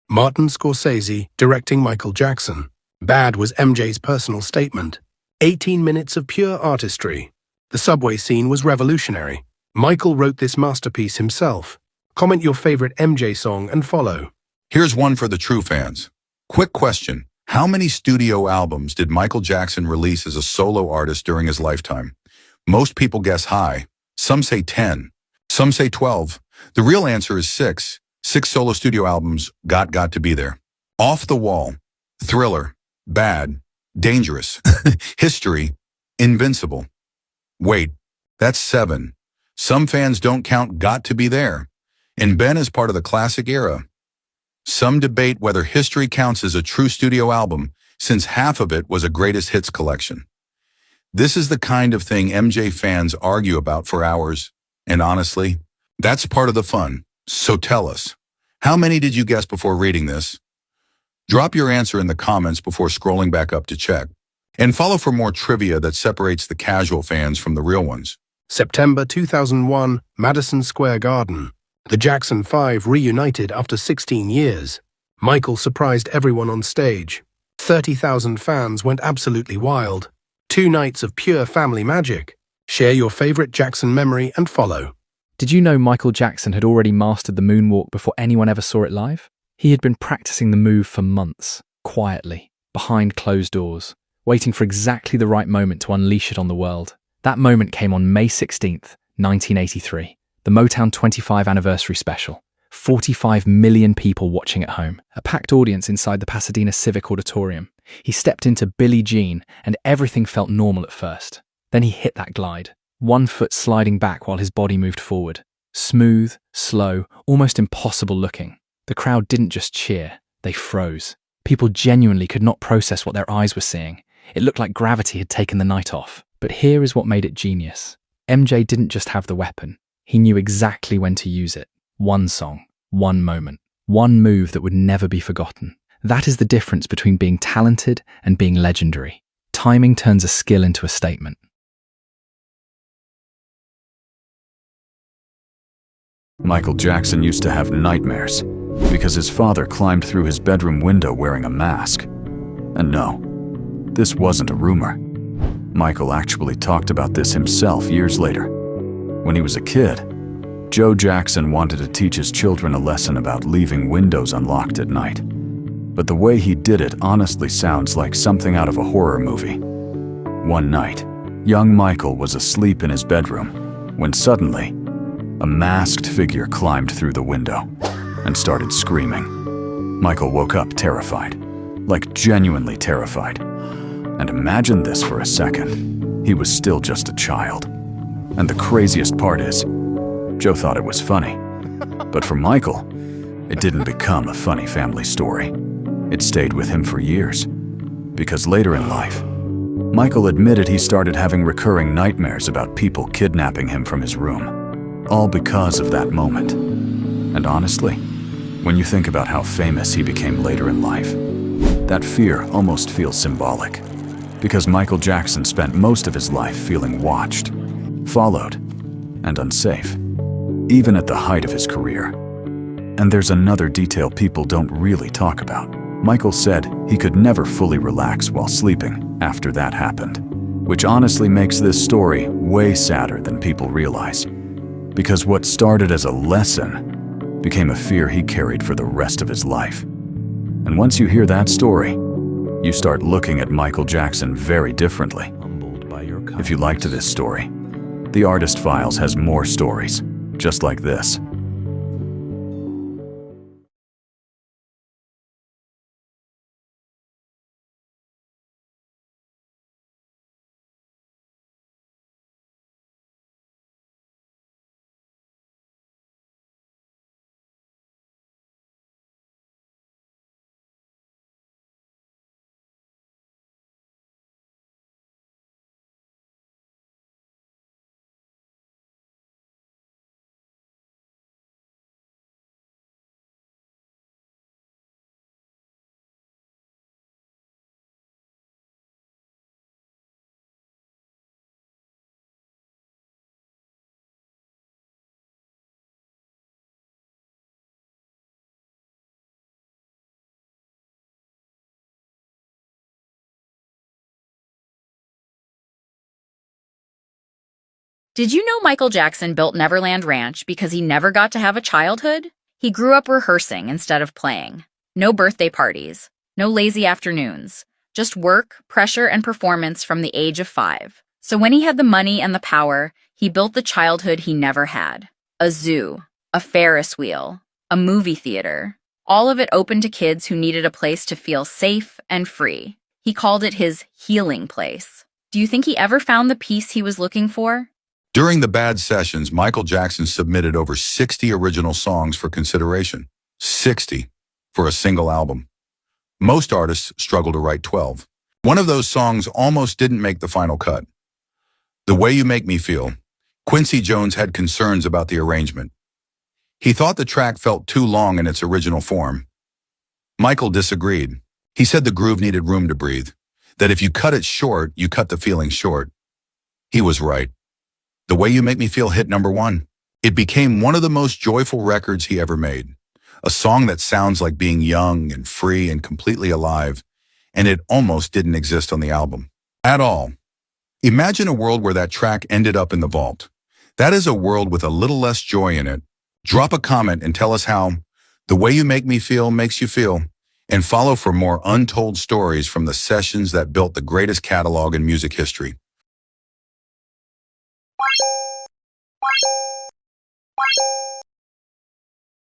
Martin Scorsese directing Michael Jackson. Bad was MJ's personal statement. 18 minutes of pure artistry. The subway scene was revolutionary. Michael wrote this masterpiece himself. Comment your favorite MJ song and follow. Here's one for the true fans. Quick question. How many studio albums did Michael Jackson release as a solo artist during his lifetime? Most people guess high. Some say 10. Some say 12. The real answer is 6. 6 solo studio albums got to be there. Off the Wall, Thriller, Bad, Dangerous, History, Invincible. Wait, that's 7. Some fans don't count Got to Be There. And Ben is part of the classic era. Some debate whether History counts as a true studio album, since half of it was a greatest hits collection. This is the kind of thing MJ fans argue about for hours, and honestly, that's part of the fun. So tell us, how many did you guess before reading this? Drop your answer in the comments before scrolling back up to check. And follow for more trivia that separates the casual fans from the real ones. September 2001, Madison Square Garden. The Jackson 5 reunited after 16 years. Michael surprised everyone on stage. 30,000 fans went absolutely wild. 2 nights of pure family magic. Share your favorite Jackson memory and follow. Did you know Michael Jackson had already mastered the moonwalk before anyone ever saw it live? He had been practicing the move for months, quietly, behind closed doors, waiting for exactly the right moment to unleash it on the world. That moment came on May 16th, 1983, the Motown 25 anniversary special. 45 million people watching at home, a packed audience inside the Pasadena Civic Auditorium. He stepped into Billie Jean and everything felt normal at first. Then he hit that glide, 1 foot sliding back while his body moved forward. Smooth, slow, almost impossible looking. The crowd didn't just cheer, they froze. People genuinely could not process what their eyes were seeing. It looked like gravity had taken the night off. But here is what made it genius. MJ didn't just have the weapon. He knew exactly when to use it. 1 song, 1 moment, 1 move that would never be forgotten. That is the difference between being talented and being legendary. Timing turns a skill into a statement. Michael Jackson used to have nightmares because his father climbed through his bedroom window wearing a mask. And no, this wasn't a rumor. Michael actually talked about this himself years later. When he was a kid, Joe Jackson wanted to teach his children a lesson about leaving windows unlocked at night. But the way he did it honestly sounds like something out of a horror movie. One night, young Michael was asleep in his bedroom when suddenly, a masked figure climbed through the window and started screaming. Michael woke up terrified, like genuinely terrified. And imagine this for a second. He was still just a child. And the craziest part is, Joe thought it was funny. But for Michael, it didn't become a funny family story. It stayed with him for years. Because later in life, Michael admitted he started having recurring nightmares about people kidnapping him from his room. All because of that moment. And honestly, when you think about how famous he became later in life, that fear almost feels symbolic. Because Michael Jackson spent most of his life feeling watched, followed, and unsafe, even at the height of his career. And there's another detail people don't really talk about. Michael said he could never fully relax while sleeping after that happened, which honestly makes this story way sadder than people realize. Because what started as a lesson became a fear he carried for the rest of his life. And once you hear that story, you start looking at Michael Jackson very differently. If you liked this story, The Artist Files has more stories just like this. Did you know Michael Jackson built Neverland Ranch because he never got to have a childhood? He grew up rehearsing instead of playing. No birthday parties, no lazy afternoons, just work, pressure, and performance from the age of 5. So when he had the money and the power, he built the childhood he never had. A zoo, a Ferris wheel, a movie theater, all of it open to kids who needed a place to feel safe and free. He called it his healing place. Do you think he ever found the peace he was looking for? During the bad sessions, Michael Jackson submitted over 60 original songs for consideration. 60 for a single album. Most artists struggle to write 12. One of those songs almost didn't make the final cut. The Way You Make Me Feel. Quincy Jones had concerns about the arrangement. He thought the track felt too long in its original form. Michael disagreed. He said the groove needed room to breathe, that if you cut it short, you cut the feeling short. He was right. The Way You Make Me Feel hit #1. It became one of the most joyful records he ever made. A song that sounds like being young and free and completely alive, and it almost didn't exist on the album. At all. Imagine a world where that track ended up in the vault. That is a world with a little less joy in it. Drop a comment and tell us how The Way You Make Me Feel makes you feel, and follow for more untold stories from the sessions that built the greatest catalog in music history.